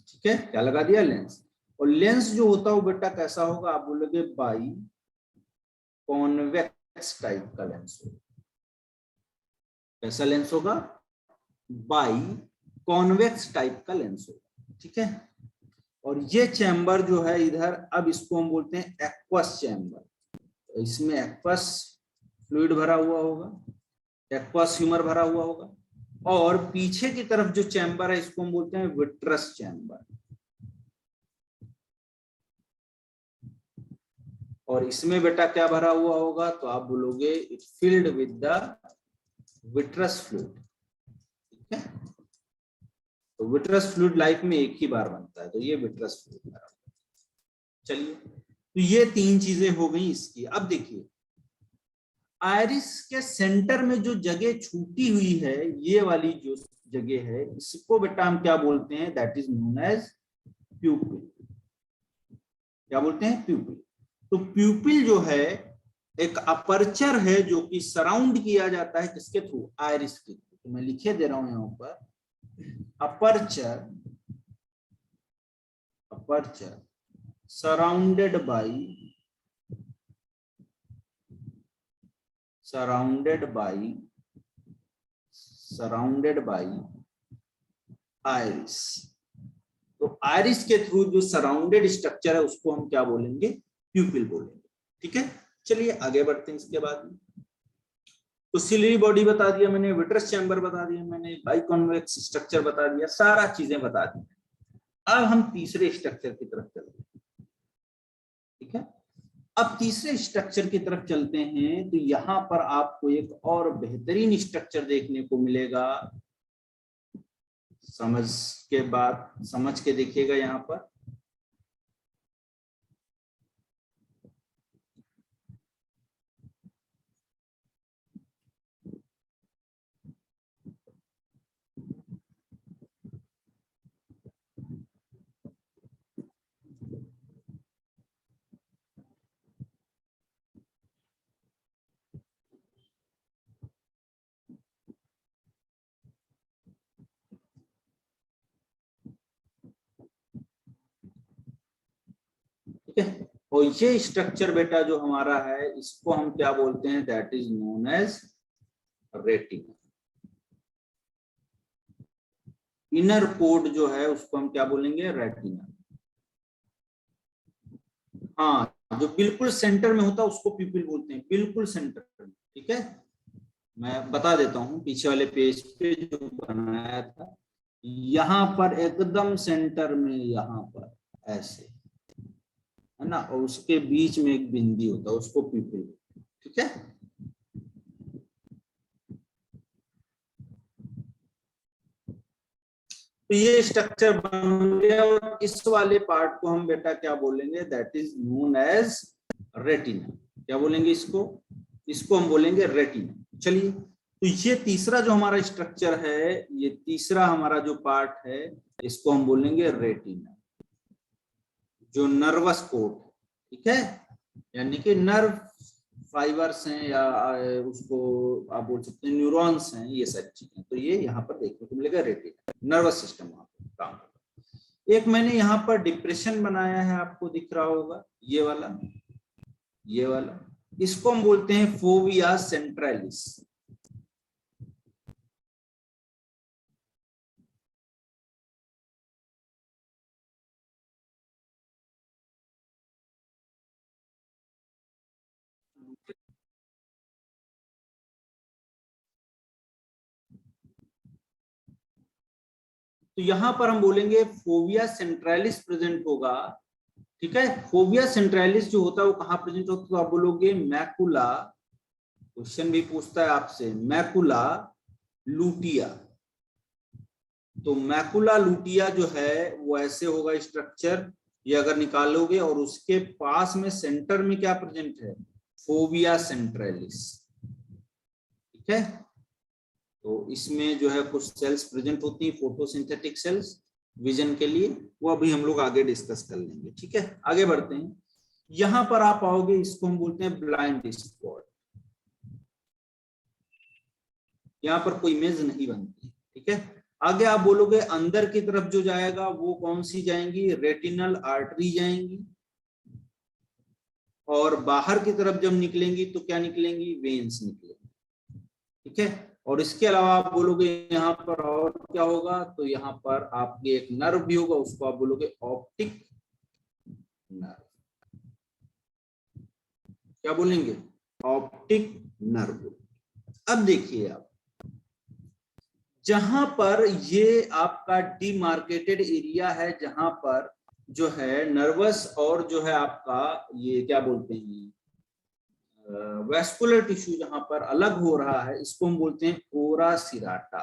ठीक है, क्या लगा दिया? लेंस। और लेंस जो होता है वो बेटा कैसा होगा? आप बोलोगे बाई कॉन्वेक्स टाइप का लेंस होगा। कैसा लेंस होगा? बाई कॉन्वेक्स टाइप का लेंस होगा। ठीक है, और ये चैम्बर जो है इधर, अब इसको हम बोलते हैं एक्वस चैम्बर। इसमें एक्वस फ्लूइड भरा हुआ होगा, एक्वस ह्यूमर भरा हुआ होगा, और पीछे की तरफ जो चैम्बर है इसको हम बोलते हैं विट्रस चैम्बर। और इसमें बेटा क्या भरा हुआ होगा? तो आप बोलोगे it filled with the vitreous fluid. ठीक है, तो विट्रस फ्लूइड लाइफ में एक ही बार बनता है, तो ये विट्रस फ्लूइड भरा हुआ। चलिए, तो ये 3 चीजें हो गई इसकी। अब देखिए आयरिस के सेंटर में जो जगह छूटी हुई है, ये वाली जो जगह है, इसको बेटा हम क्या बोलते हैं? That is known as pupil. क्या बोलते हैं? प्यूपिल। तो प्यूपिल जो है एक अपर्चर है जो कि सराउंड किया जाता है किसके थ्रू? आयरिस के थ्रू। तो मैं लिखे दे रहा हूं यहां पर, aperture, aperture surrounded by iris. तो आयरिस के थ्रू जो सराउंडेड स्ट्रक्चर है उसको हम क्या बोलेंगे? प्यूपिल बोलेंगे। ठीक है, चलिए आगे बढ़ते हैं इसके बाद में। तो सिलरी बॉडी बता दिया मैंने, विट्रस चैम्बर बता दिया मैंने, बाइकॉन्वेक्स स्ट्रक्चर बता दिया, सारा चीजें बता दी। अब हम तीसरे स्ट्रक्चर की तरफ चलते हैं। ठीक है, अब तीसरे स्ट्रक्चर की तरफ चलते हैं, तो यहां पर आपको एक और बेहतरीन स्ट्रक्चर देखने को मिलेगा। समझ के देखिएगा यहां पर। ठीक है, और ये स्ट्रक्चर बेटा जो हमारा है इसको हम क्या बोलते हैं? That is known as retina. Inner coat जो है उसको हम क्या बोलेंगे? रेटिना। हाँ, जो बिल्कुल सेंटर में होता है उसको प्यूपिल बोलते हैं, बिल्कुल सेंटर में। ठीक है, मैं बता देता हूँ पीछे वाले पेज पे जो बनाया था, यहाँ पर एकदम सेंटर में, यहाँ पर ऐसे है ना, और उसके बीच में एक बिंदी होता है उसको प्यूपिल। ठीक है, तो ये स्ट्रक्चर बन गया, और इस वाले पार्ट को हम बेटा क्या बोलेंगे? That is known as retina. क्या बोलेंगे इसको? इसको हम बोलेंगे रेटिना। चलिए, तो ये तीसरा जो हमारा स्ट्रक्चर है, ये तीसरा हमारा जो पार्ट है, इसको हम बोलेंगे रेटिना, जो नर्वस कोट, ठीक है, यानी कि नर्व फाइबर्स हैं या उसको आप बोल सकते हैं न्यूरॉन्स हैं, ये सब चीजें। तो ये यहाँ पर देखने को मिलेगा रेटिना, नर्वस सिस्टम वहां पर काम करता है। एक मैंने यहाँ पर डिप्रेशन बनाया है, आपको दिख रहा होगा, ये वाला, ये वाला, इसको हम बोलते हैं फोविया सेंट्रालिस। तो यहां पर हम बोलेंगे फोविया सेंट्रालिस प्रेजेंट होगा, ठीक है। फोविया सेंट्रालिस जो होता है वो कहां प्रेजेंट होता है, तो आप बोलोगे मैकुला, क्वेश्चन भी पूछता है आपसे, मैकुला लुटिया। तो मैकुला लुटिया जो है वो ऐसे होगा स्ट्रक्चर, ये अगर निकालोगे, और उसके पास में सेंटर में क्या प्रेजेंट है, फोविया सेंट्रालिस, ठीक है। तो इसमें जो है कुछ सेल्स प्रेजेंट होती हैं, फोटोसिंथेटिक सेल्स विजन के लिए, वो अभी हम लोग आगे डिस्कस कर लेंगे, ठीक है। आगे बढ़ते हैं, यहां पर आप आओगे, इसको हम बोलते हैं ब्लाइंड स्पॉट। यहाँ पर कोई इमेज नहीं बनती, ठीक है। आगे आप बोलोगे अंदर की तरफ जो जाएगा वो कौन सी जाएंगी, रेटिनल आर्टरी जाएंगी, और बाहर की तरफ जब निकलेंगी तो क्या निकलेंगी, वेन्स निकलेंगी, ठीक है। और इसके अलावा आप बोलोगे यहाँ पर और क्या होगा, तो यहाँ पर आपके एक नर्व भी होगा, उसको आप बोलोगे ऑप्टिक नर्व। क्या बोलेंगे, ऑप्टिक नर्व। अब देखिए आप, जहां पर ये आपका डिमार्केटेड एरिया है, जहां पर जो है नर्वस और जो है आपका ये क्या बोलते हैं वेस्कुलर टिश्यू जहां पर अलग हो रहा है, इसको हम बोलते हैं ओरा सिराटा।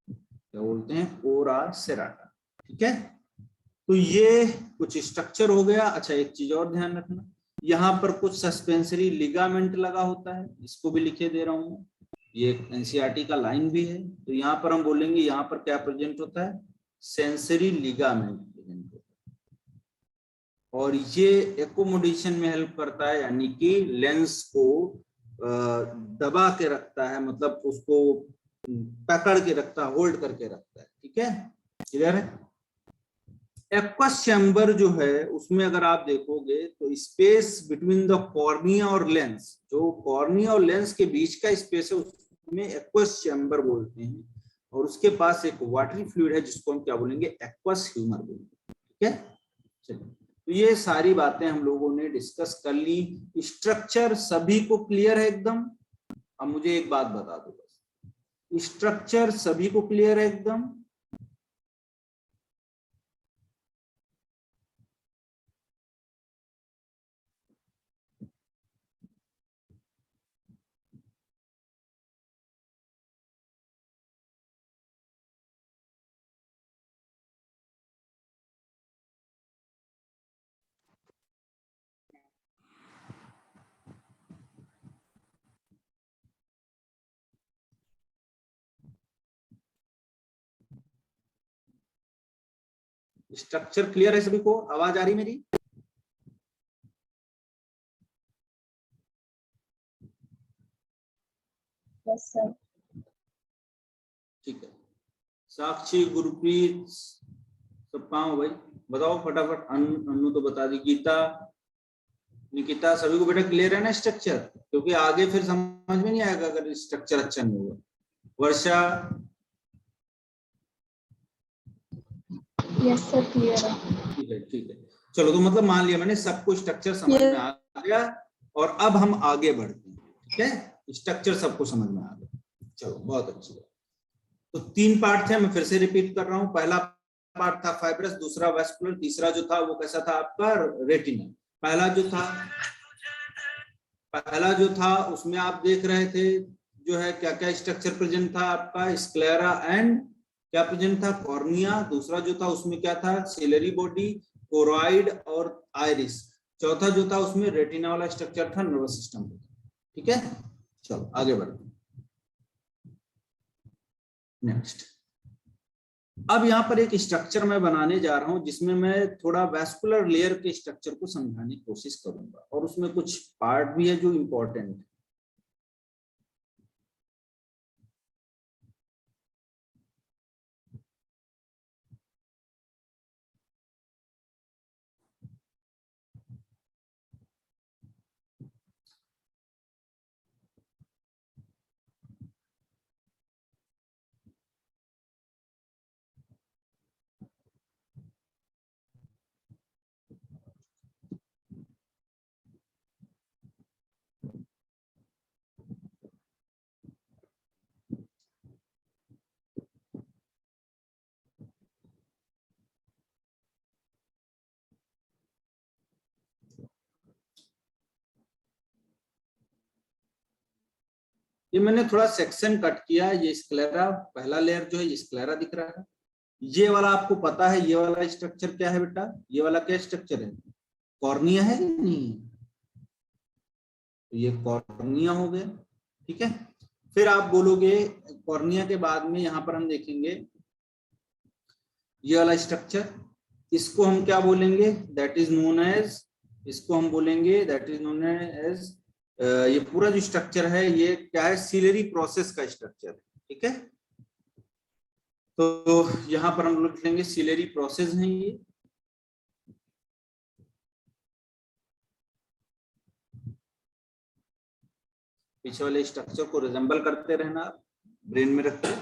क्या बोलते हैं, ओरा सिराटा, ठीक है। तो ये कुछ स्ट्रक्चर हो गया। अच्छा, एक चीज और ध्यान रखना, यहाँ पर कुछ सस्पेंसरी लिगामेंट लगा होता है, इसको भी लिखे दे रहा हूं, ये एनसीईआरटी का लाइन भी है। तो यहाँ पर हम बोलेंगे यहाँ पर क्या प्रेजेंट होता है, सेंसरी लिगामेंट प्रेजेंट होता है, और ये एकोमोडेशन में हेल्प करता है, यानी कि लेंस को दबा के रखता है, मतलब उसको पकड़ के रखता है, होल्ड करके रखता है, ठीक है, क्लियर है। एक्वस चैम्बर जो है उसमें अगर आप देखोगे तो स्पेस बिटवीन द कॉर्निया और लेंस, जो कॉर्निया और लेंस के बीच का स्पेस है उसमें एक्वस चैम्बर बोलते हैं, और उसके पास एक वाटरी फ्लूइड है जिसको हम क्या बोलेंगे, एक्वस ह्यूमर बोलेंगे, ठीक है। चलिए, तो ये सारी बातें हम लोगों ने डिस्कस कर ली। स्ट्रक्चर सभी को क्लियर है एकदम। अब मुझे एक बात बता दो बस, स्ट्रक्चर सभी को क्लियर है एकदम। स्ट्रक्चर क्लियर है सभी को, आवाज आ रही मेरी? Yes sir. ठीक है, साक्षी, गुरप्रीत, सब कहाँ हो भाई, बताओ फटाफट। अनु तो बता दी, गीता, निकिता, सभी को बेटा क्लियर है ना स्ट्रक्चर, क्योंकि आगे फिर समझ में नहीं आएगा अगर स्ट्रक्चर अच्छा नहीं होगा। वर्षा? यस सर, क्लियर है। ठीक है, ठीक है, चलो, तो मतलब मान लिया मैंने सबको स्ट्रक्चर समझ में आ गया, और अब हम आगे बढ़ते हैं, ठीक है। स्ट्रक्चर सबको समझ में आ गया, चलो बहुत अच्छी बात। तो 3 पार्ट थे, मैं फिर से रिपीट कर रहा हूं। पहला पार्ट था फाइब्रस, दूसरा वेस्कुलर, तीसरा जो था वो कैसा था आपका, रेटिना। पहला जो था उसमें आप देख रहे थे जो है क्या क्या स्ट्रक्चर प्रेजेंट था आपका, स्क्लेरा एंड क्या प्रेजेंट था, कॉर्निया। दूसरा जो था उसमें क्या था, सिलरी बॉडी, कोरॉइड और आइरिस। चौथा जो था उसमें रेटिना वाला स्ट्रक्चर था, नर्वस सिस्टम। ठीक है, चलो आगे बढ़ते हैं। नेक्स्ट, अब यहाँ पर एक स्ट्रक्चर मैं बनाने जा रहा हूं जिसमें मैं थोड़ा वैस्कुलर लेयर के स्ट्रक्चर को समझाने की कोशिश करूंगा और उसमें कुछ पार्ट भी है जो इंपॉर्टेंट है। ये मैंने थोड़ा सेक्शन कट किया, ये स्क्लेरा, पहला लेयर जो है स्क्लेरा दिख रहा है। ये वाला आपको पता है, ये वाला स्ट्रक्चर क्या है बेटा, ये वाला क्या स्ट्रक्चर है, कॉर्निया है कि नहीं, तो ये कॉर्निया हो गया। ठीक है, फिर आप बोलोगे कॉर्निया के बाद में यहाँ पर हम देखेंगे ये वाला स्ट्रक्चर, इसको हम क्या बोलेंगे, दैट इज नोन एज, इसको हम बोलेंगे दैट इज नोन एज, ये पूरा जो स्ट्रक्चर है ये क्या है, सीलरी प्रोसेस का स्ट्रक्चर है। ठीक है, तो यहां पर हम लिख लेंगे सीलरी प्रोसेस है ये। पीछे वाले स्ट्रक्चर को रिजेंबल करते रहना, ब्रेन में रखते।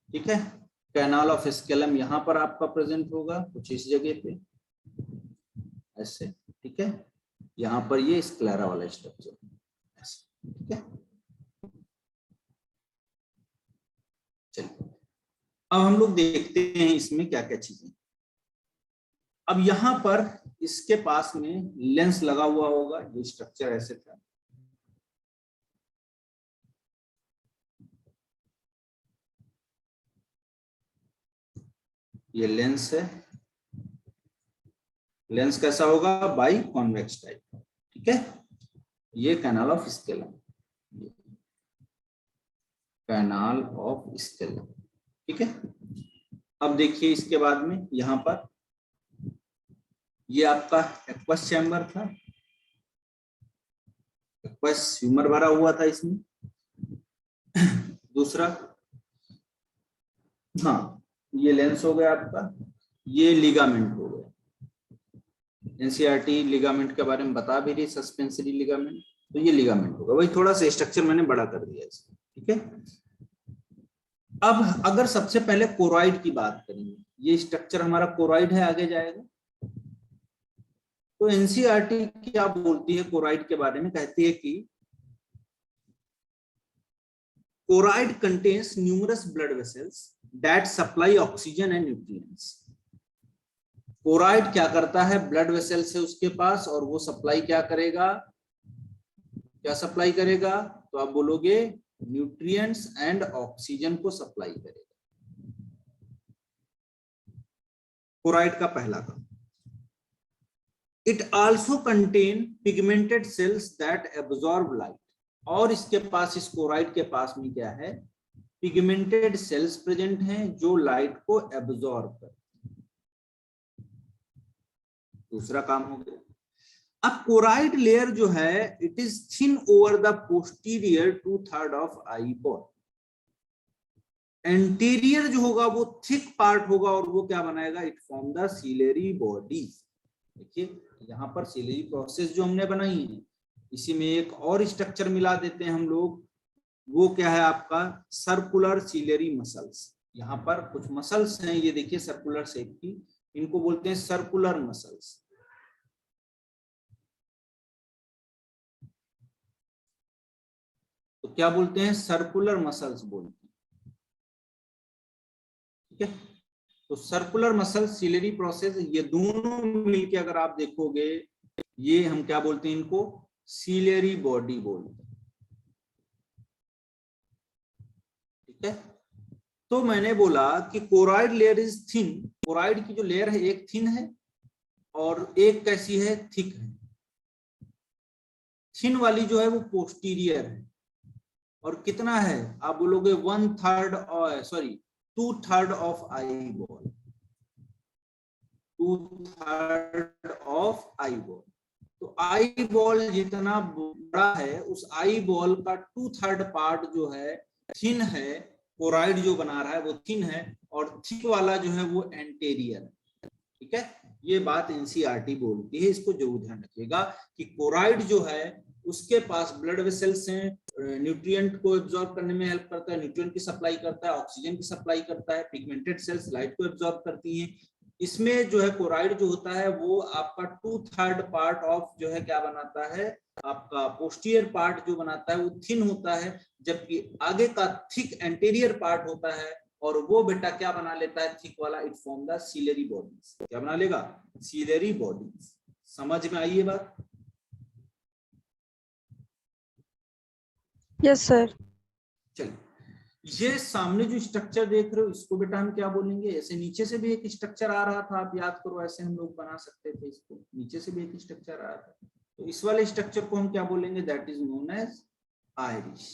ठीक है, कैनाल ऑफ स्केलम यहाँ पर आपका प्रेजेंट होगा कुछ इस जगह पे ऐसे। ठीक है, यहाँ पर ये स्क्लेरा वाला स्ट्रक्चर ऐसे। ठीक है, चलिए अब हम लोग देखते हैं इसमें क्या क्या चीजें। अब यहाँ पर इसके पास में लेंस लगा हुआ होगा, ये स्ट्रक्चर ऐसे था, ये लेंस है, लेंस कैसा होगा, बाई कॉन्वेक्स टाइप। ठीक है, ये कैनाल ऑफ स्केलम, कैनाल ऑफ स्केलम। ठीक है, अब देखिए इसके बाद में यहाँ पर ये आपका एक्वस चैम्बर था, एक्वस ह्यूमर भरा हुआ था इसमें। दूसरा, हाँ ये लेंस हो गया आपका, ये लिगामेंट हो गया। एनसीईआरटी लिगामेंट के बारे में बता भी रही, सस्पेंसरी लिगामेंट, तो ये लिगामेंट होगा, वही थोड़ा सा स्ट्रक्चर मैंने बड़ा कर दिया इसको। ठीक है, अब अगर सबसे पहले कोरॉइड की बात करेंगे, ये स्ट्रक्चर हमारा कोरॉइड है, आगे जाएगा। तो एनसीईआरटी क्या बोलती है कोरॉइड के बारे में, कहती है कि choroid contains numerous blood vessels that supply oxygen and nutrients. Choroid क्या करता है, ब्लड वेसल्स है उसके पास और वो सप्लाई क्या करेगा, क्या सप्लाई करेगा, तो आप बोलोगे न्यूट्रिएंट्स एंड ऑक्सीजन को सप्लाई करेगा। कोरॉइड का पहला काम। It also contain pigmented sales that absorb light, और इसके पास, इस कोरॉइड के पास में क्या है, पिगमेंटेड सेल्स प्रेजेंट हैं जो लाइट को एब्जॉर्ब करते हैं। दूसरा काम हो गया। अब कोरॉइड लेयर जो है, it is thin over the posterior 2/3 of I bone. Anterior जो होगा वो थिक पार्ट होगा और वो क्या बनाएगा, it form the ciliary body. देखिए यहाँ पर सीलरी प्रोसेस जो हमने बनाई है, इसी में एक और स्ट्रक्चर मिला देते हैं हम लोग, वो क्या है आपका, सर्कुलर सीलरी मसल्स। यहाँ पर कुछ मसल्स हैं, ये देखिए सर्कुलर शेप की, इनको बोलते हैं सर्कुलर मसल्स। तो क्या बोलते हैं, सर्कुलर मसल्स बोलते हैं। ठीक है, तो सर्कुलर मसल, सीलरी प्रोसेस, ये दोनों मिलके अगर आप देखोगे, ये हम क्या बोलते हैं, इनको सीलरी बॉडी बोलते हैं। ठीक है, तो मैंने बोला कि choroid layer is thin, choroid की जो लेयर है एक थिन है और एक कैसी है, थिक है। थिन वाली जो है वो पोस्टीरियर है, और कितना है आप बोलोगे 1/3 और sorry 2/3 of eye ball, 2/3 of eye ball. तो आई बॉल जितना बड़ा है उस आई बॉल का 2/3 पार्ट जो है थिन है, कोराइड जो बना रहा है वो थिन है, और थिक वाला जो है वो एंटेरियर है। ठीक है, ये बात एनसीईआरटी बोलती है, इसको जरूर ध्यान रखिएगा कि कोराइड जो है उसके पास ब्लड वेसल्स हैं, न्यूट्रिएंट को एब्जॉर्ब करने में हेल्प करता है, न्यूट्रिएंट की सप्लाई करता है, ऑक्सीजन की सप्लाई करता है, पिगमेंटेड सेल्स लाइट को एब्जॉर्ब करती हैं। इसमें जो है कोराइड जो होता है वो आपका 2/3 पार्ट ऑफ जो है क्या बनाता है, आपका पोस्टीरियर पार्ट जो बनाता है वो थिन होता है, जबकि आगे का थिक एंटीरियर पार्ट होता है, और वो बेटा क्या बना लेता है थिक वाला, it form the ciliary bodies. क्या बना लेगा, सीलरी बॉडीज। समझ में आई ये बात? Yes sir. चलिए, ये सामने जो स्ट्रक्चर देख रहे हो इसको बेटा हम क्या बोलेंगे, ऐसे नीचे से भी एक स्ट्रक्चर आ रहा था, आप याद करो, ऐसे हम लोग बना सकते थे इसको, नीचे से भी एक स्ट्रक्चर आ रहा था, तो इस वाले स्ट्रक्चर को हम क्या बोलेंगे, that is known as iris.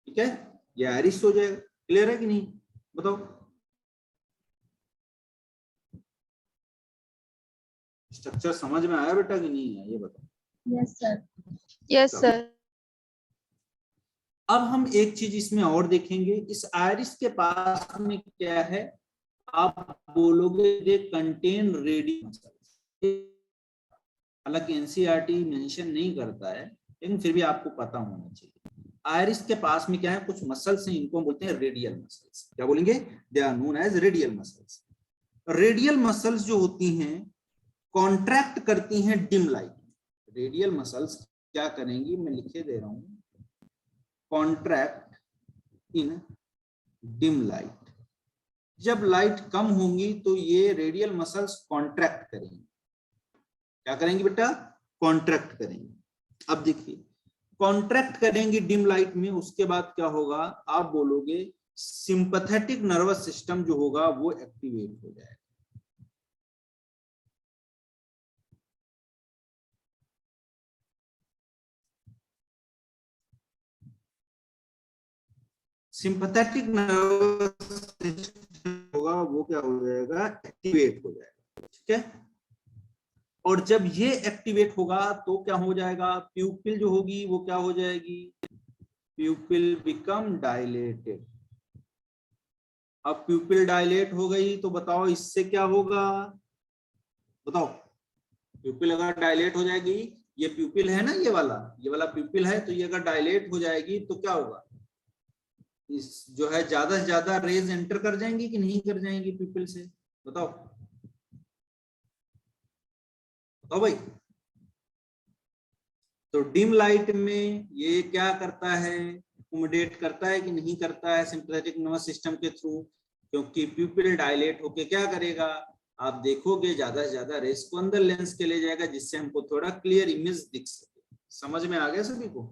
ठीक है, ये आइरिस हो जाएगा। क्लियर है कि नहीं, बताओ? स्ट्रक्चर समझ में आया बेटा कि नहीं है, ये बताओ। Yes sir. Yes sir. अब हम एक चीज इसमें और देखेंगे, इस आइरिस के पास में क्या है, आप बोलोगे दे कंटेन रेडियल मसल्स। हालांकि एनसीईआरटी मेंशन नहीं करता है, लेकिन फिर भी आपको पता होना चाहिए। आइरिस के पास में क्या है, कुछ मसल्स हैं, इनको बोलते हैं रेडियल मसल्स। क्या बोलेंगे, they are known as radial muscles. Radial muscles जो होती हैं कॉन्ट्रैक्ट करती हैं डिम लाइट। रेडियल मसल्स क्या करेंगी, मैं लिखे दे रहा हूं, कॉन्ट्रैक्ट इन डिम लाइट। जब लाइट कम होंगी तो ये रेडियल मसल्स कॉन्ट्रैक्ट करेंगे। क्या करेंगी बेटा, कॉन्ट्रैक्ट करेंगे। अब देखिए, कॉन्ट्रैक्ट करेंगी डिम लाइट में, उसके बाद क्या होगा, आप बोलोगे सिंपैथेटिक नर्वस सिस्टम जो होगा वो एक्टिवेट हो जाएगा। सिंपैथेटिक नर्वस सिस्टम होगा वो क्या हो जाएगा, एक्टिवेट हो जाएगा। ठीक है, और जब ये एक्टिवेट होगा तो क्या हो जाएगा, प्यूपिल जो होगी वो क्या हो जाएगी, प्यूपिल बिकम डायलेटेड। अब प्यूपिल डायलेट हो गई तो बताओ इससे क्या होगा, बताओ? प्यूपिल अगर डायलेट हो जाएगी, ये प्यूपिल है ना, ये वाला प्यूपिल है, तो ये अगर डायलेट हो जाएगी तो क्या होगा, इस जो है ज्यादा से ज्यादा रेज एंटर कर जाएंगी कि नहीं कर जाएंगी प्यूपिल से, बताओ? बताओ भाई। तो डिम लाइट में ये क्या करता है, अकोमोडेट करता है कि नहीं करता है सिंपैथेटिक नर्वस सिस्टम के थ्रू, क्योंकि प्यूपिल डायलेट होके क्या करेगा, आप देखोगे ज्यादा से ज्यादा रेस को अंदर लेंस के ले जाएगा, जिससे हमको थोड़ा क्लियर इमेज दिख सके। समझ में आ गया सभी को?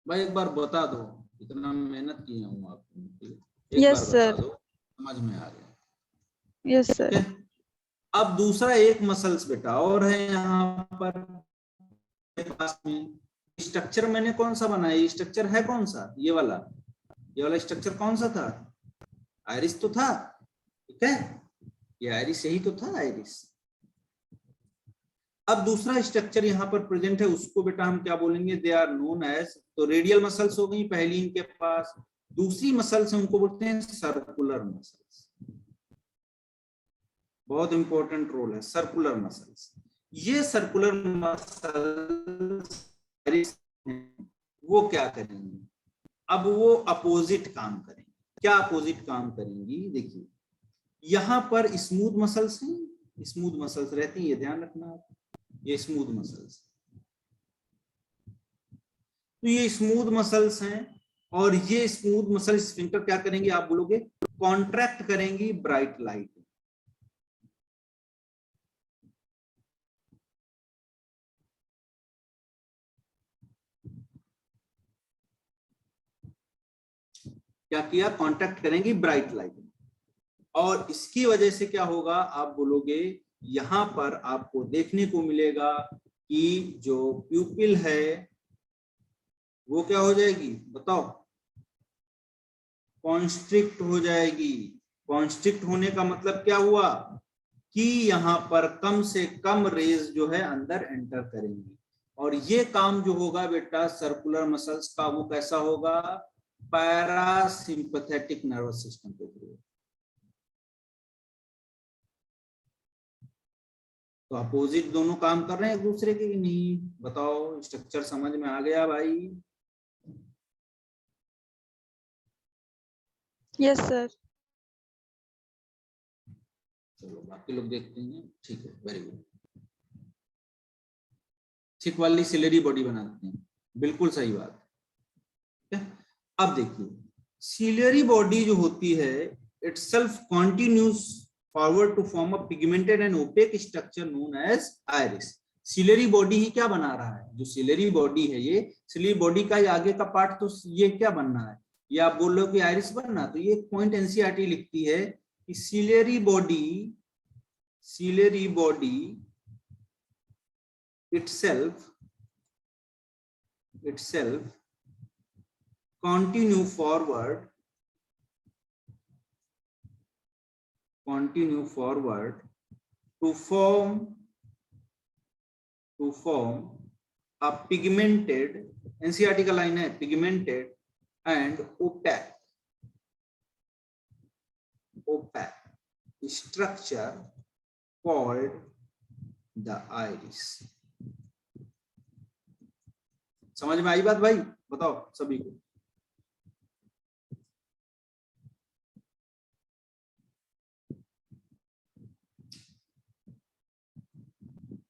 भाई एक बार बता दो, इतना मेहनत किया हूँ आपको, एक यस बार बता सर। दो समझ में आ गया? Yes sir. अब दूसरा एक मसल्स बेटा और है यहाँ पर पास में, स्ट्रक्चर मैंने कौन सा बनाया, ये स्ट्रक्चर है कौन सा, ये वाला स्ट्रक्चर कौन सा था, आइरिस तो था। ठीक है, ये आइरिस यही तो था, आइरिस। अब दूसरा स्ट्रक्चर यहाँ पर प्रेजेंट है, उसको बेटा हम क्या बोलेंगे, दे आर नोन एज, तो रेडियल मसल्स हो गई पहली इनके पास, दूसरी मसल्स उनको बोलते हैं सर्कुलर मसल्स। बहुत इंपॉर्टेंट रोल है सर्कुलर मसल्स। ये सर्कुलर मसल्स वो क्या करेंगे, अब वो अपोजिट काम करेंगे। क्या अपोजिट काम करेंगी, देखिए यहां पर स्मूथ मसल्स हैं, स्मूथ मसल्स रहती है, ये ध्यान रखना आप, ये स्मूथ मसल्स, तो ये स्मूथ मसल्स हैं, और ये स्मूथ मसल स्फिंक्टर क्या करेंगे, आप बोलोगे कॉन्ट्रैक्ट करेंगी ब्राइट लाइट। क्या किया, कॉन्ट्रैक्ट करेंगी ब्राइट लाइट। और इसकी वजह से क्या होगा, आप बोलोगे यहां पर आपको देखने को मिलेगा कि जो प्यूपिल है वो क्या हो जाएगी, बताओ, कॉन्स्ट्रिक्ट हो जाएगी। कॉन्स्ट्रिक्ट होने का मतलब क्या हुआ कि यहाँ पर कम से कम रेज जो है अंदर एंटर करेंगी, और ये काम जो होगा बेटा सर्कुलर मसल्स का, वो कैसा होगा, पैरासिम्पैथेटिक नर्वस सिस्टम के थ्रू। तो अपोजिट दोनों काम कर रहे हैं एक दूसरे के, नहीं, बताओ, स्ट्रक्चर समझ में आ गया भाई? Yes sir. चलो बाकी लोग देखते हैं, ठीक है, वेरी गुड। थिक वाली सिलेरी बॉडी बनाते हैं, बिल्कुल सही बात है। अब देखिए सिलेरी बॉडी जो होती है itself continues forward to form a pigmented and opaque structure known as iris। Ciliary body ही क्या बना रहा है, जो सिलेरी बॉडी है, ये सिलेरी बॉडी का आगे का पार्ट, तो ये क्या बनना है, ये आप बोल रहे हो कि आइरिस बनना, तो ये पॉइंट एनसीईआरटी लिखती है कि ciliary body itself continue forward to form a pigmented, NCERT का लाइन है, pigmented and opaque structure called the iris। समझ में आई बात भाई, बताओ सभी को?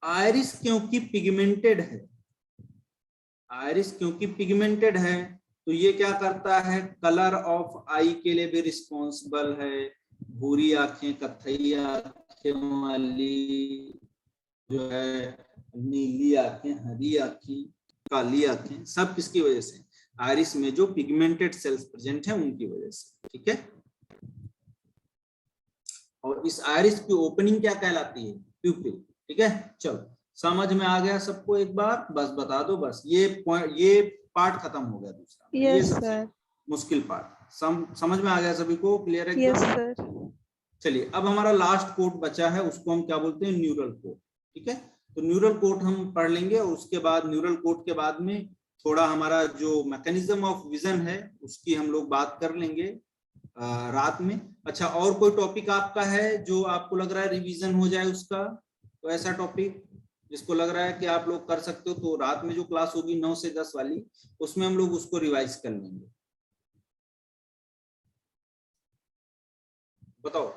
आयरिस क्योंकि पिगमेंटेड है, तो ये क्या करता है, कलर ऑफ आई के लिए भी रिस्पॉन्सिबल है। भूरी आंखें, कत्थई आंखें वाली जो है, नीली आंखें, हरी आंखें, काली आंखें, सब किसकी वजह से, आयरिस में जो पिगमेंटेड सेल्स प्रेजेंट हैं उनकी वजह से, ठीक है। और इस आयरिस की ओपनिंग क्या कहलाती है, प्यूपिल, ठीक है। चलो समझ में आ गया सबको, एक बार बस बता दो, बस ये पार्ट खत्म हो गया, दूसरा ये यस सबसे सर। मुश्किल पार्ट समझ में आ गया सभी को, क्लियर है? Yes sir. चलिए अब हमारा लास्ट कोड बचा है, उसको हम क्या बोलते हैं, न्यूरल कोड, ठीक है। तो न्यूरल कोड हम पढ़ लेंगे, और उसके बाद न्यूरल कोड के बाद में थोड़ा हमारा जो मैकेनिज्म ऑफ विजन है उसकी हम लोग बात कर लेंगे रात में। अच्छा, और कोई टॉपिक आपका है जो आपको लग रहा है रिवीजन हो जाए उसका, तो ऐसा टॉपिक जिसको लग रहा है कि आप लोग कर सकते हो, तो रात में जो क्लास होगी 9 से 10 वाली, उसमें हम लोग उसको रिवाइज कर लेंगे, बताओ।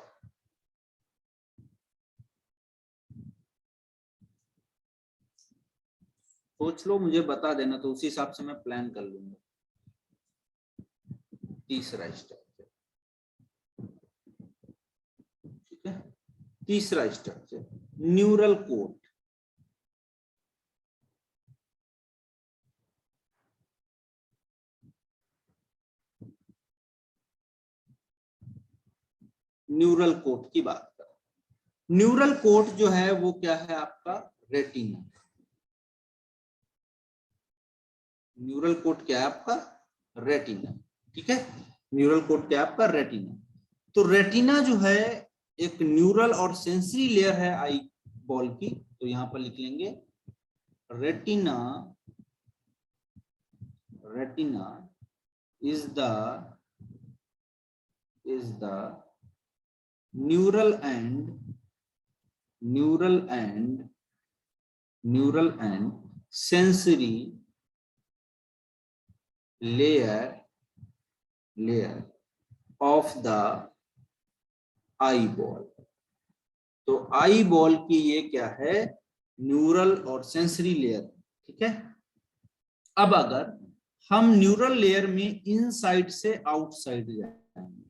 सोच लो, मुझे बता देना, तो उसी हिसाब से मैं प्लान कर लूंगा। तीसरा स्ट्रक्चर, ठीक है, तीसरा structure neural code. Neural code की बात कर, न्यूरल कोड जो है वो क्या है आपका, रेटिना। न्यूरल कोड क्या है आपका, रेटिना, ठीक है। न्यूरल कोड क्या है आपका, रेटिना। तो रेटिना जो है एक न्यूरल और सेंसरी लेयर है आई बॉल की, तो यहां पर लिख लेंगे retina is the neural and sensory layer of the eyeball। तो आई बॉल की ये क्या है, न्यूरल और सेंसरी लेयर, ठीक है। अब अगर हम न्यूरल लेयर में इनसाइड से आउटसाइड जाएंगे,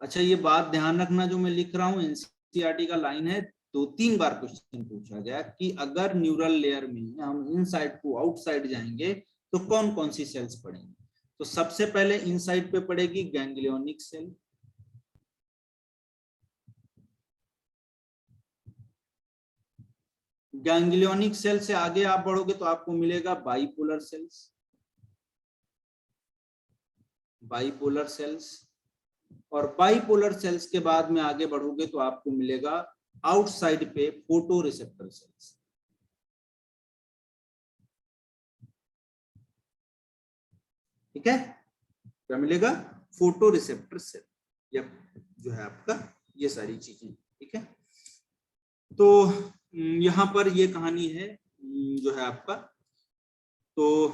अच्छा ये बात ध्यान रखना, जो मैं लिख रहा हूं एनसीईआरटी का लाइन है, 2-3 बार क्वेश्चन पूछा गया कि अगर न्यूरल लेयर में हम इनसाइड को आउटसाइड जाएंगे तो कौन कौन सी सेल्स पड़ेंगी। तो सबसे पहले इनसाइड पे पड़ेगी गैंग्लियोनिक सेल, गैंग्लियोनिक सेल से आगे आप बढ़ोगे तो आपको मिलेगा बाइपोलर सेल्स, बाइपोलर सेल्स, और बाइपोलर सेल्स के बाद में आगे बढ़ोगे तो आपको मिलेगा आउटसाइड पे फोटो रिसेप्टर सेल्स। ठीक है, क्या मिलेगा? फोटो रिसेप्टर सेल, या जो है आपका ये सारी चीजें। ठीक है, तो यहाँ पर ये कहानी है जो है आपका, तो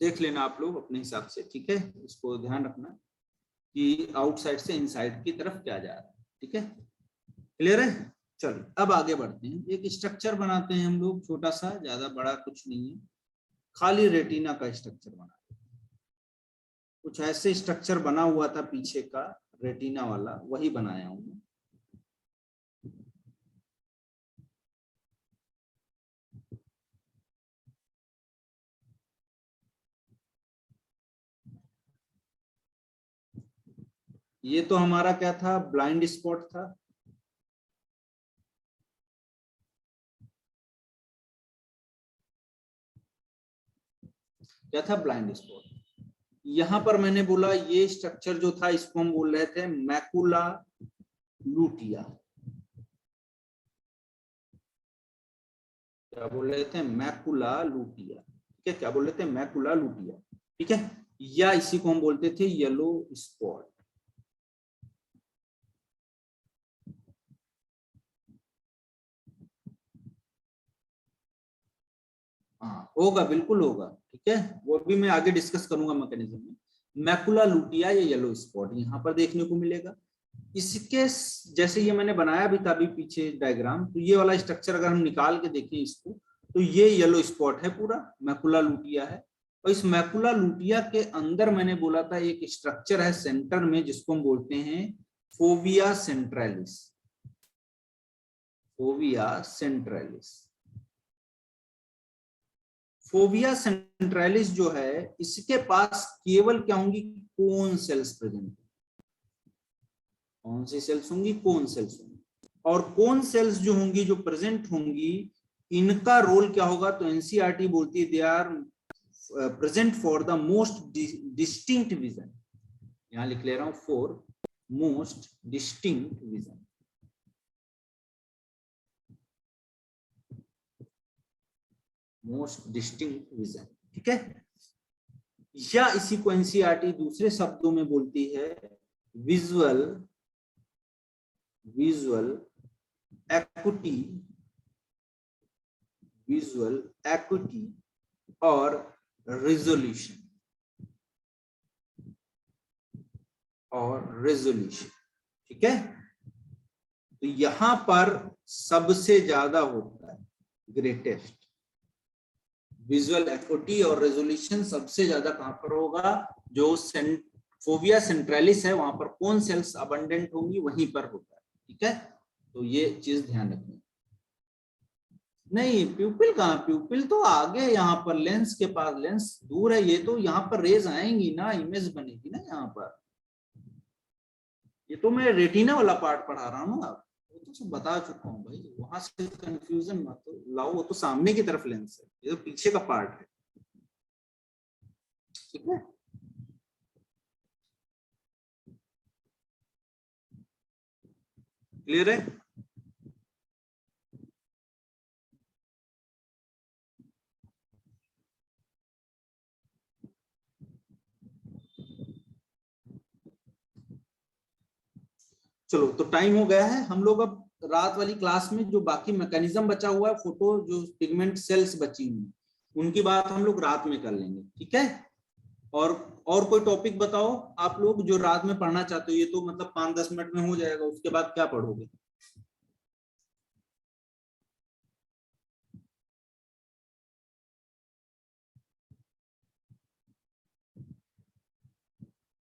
देख लेना आप लोग अपने हिसाब से। ठीक है, इसको ध्यान रखना कि आउटसाइड से इनसाइड की तरफ क्या जा रहा है। ठीक है, क्लियर है? चलो अब आगे बढ़ते हैं। एक स्ट्रक्चर बनाते हैं हम लोग छोटा सा, ज्यादा बड़ा कुछ नहीं है, खाली रेटिना का स्ट्रक्चर बना। कुछ ऐसे स्ट्रक्चर बना हुआ था पीछे का रेटिना वाला, वही बनाया हूं मैं। ये तो हमारा क्या था? ब्लाइंड स्पॉट था। क्या था? Blind spot. यहां पर मैंने बोला ये स्ट्रक्चर जो था इसको हम बोल रहे थे मैकुला लूटिया। क्या बोल रहे थे? मैकुला लूटिया। ठीक है, क्या बोल रहे थे? मैकुला लूटिया। ठीक है, या इसी को हम बोलते थे येलो स्पॉट। हाँ होगा, बिल्कुल होगा। ठीक है, वो भी मैं आगे डिस्कस करूंगा मैकेनिज्म में। मैकुला लूटिया या येलो स्पॉट यहाँ पर देखने को मिलेगा। इसके जैसे ये मैंने बनाया भी था अभी पीछे डायग्राम, तो ये वाला स्ट्रक्चर अगर हम निकाल के देखें इसको, तो ये येलो स्पॉट है, पूरा मैकुला लूटिया है। और इस मैकुला लूटिया के अंदर मैंने बोला था एक स्ट्रक्चर है सेंटर में, जिसको हम बोलते हैं फोविया सेंट्रैलिस। फोविया सेंट्रैलिस। फोविया सेंट्रैलिस जो है, इसके पास केवल क्या होंगी? Cone cells present. कौन सी सेल्स होंगी? कोन सेल्स होंगी। और कोन सेल्स जो होंगी, जो प्रेजेंट होंगी, इनका रोल क्या होगा? तो एनसीईआरटी बोलती है they are present for the most distinct vision. यहां लिख ले रहा हूं, for most distinct vision. Most distinct vision. ठीक है, या इसी को एनसीईआरटी दूसरे शब्दों में बोलती है विजुअल एक्यूटी, विजुअल एक्यूटी और रेजोल्यूशन, ठीक है, तो यहां पर सबसे ज्यादा होता है, ग्रेटेस्ट विजुअल एक्यूटी और रेजोल्यूशन सबसे ज्यादा कहां पर होगा? जो फोविया सेंट्रैलिस है वहां पर कौन सेल्स अबंडेंट होंगी, वहीं पर होता है। ठीक है, तो ये चीज ध्यान रखनी। नहीं, प्यूपिल कहाँ? प्यूपिल तो आगे यहाँ पर लेंस के पास, लेंस दूर है, ये तो यहाँ पर रेज आएंगी ना, इमेज बनेगी ना यहाँ पर। ये तो मैं रेटिना वाला पार्ट पढ़ा रहा हूँ ना, वो तो सब बता चुका हूँ भाई, वहां से कंफ्यूजन मत लाओ। वो तो सामने की तरफ लेंस है, ये तो पीछे का पार्ट है। ठीक है, क्लियर है? चलो, तो टाइम हो गया है। हम लोग अब रात वाली क्लास में जो बाकी मैकेनिज्म बचा हुआ है, फोटो जो पिगमेंट सेल्स बची हुई, उनकी बात हम लोग रात में कर लेंगे। ठीक है, और कोई टॉपिक बताओ आप लोग जो रात में पढ़ना चाहते हो। ये तो मतलब 5-10 मिनट में हो जाएगा, उसके बाद क्या पढ़ोगे?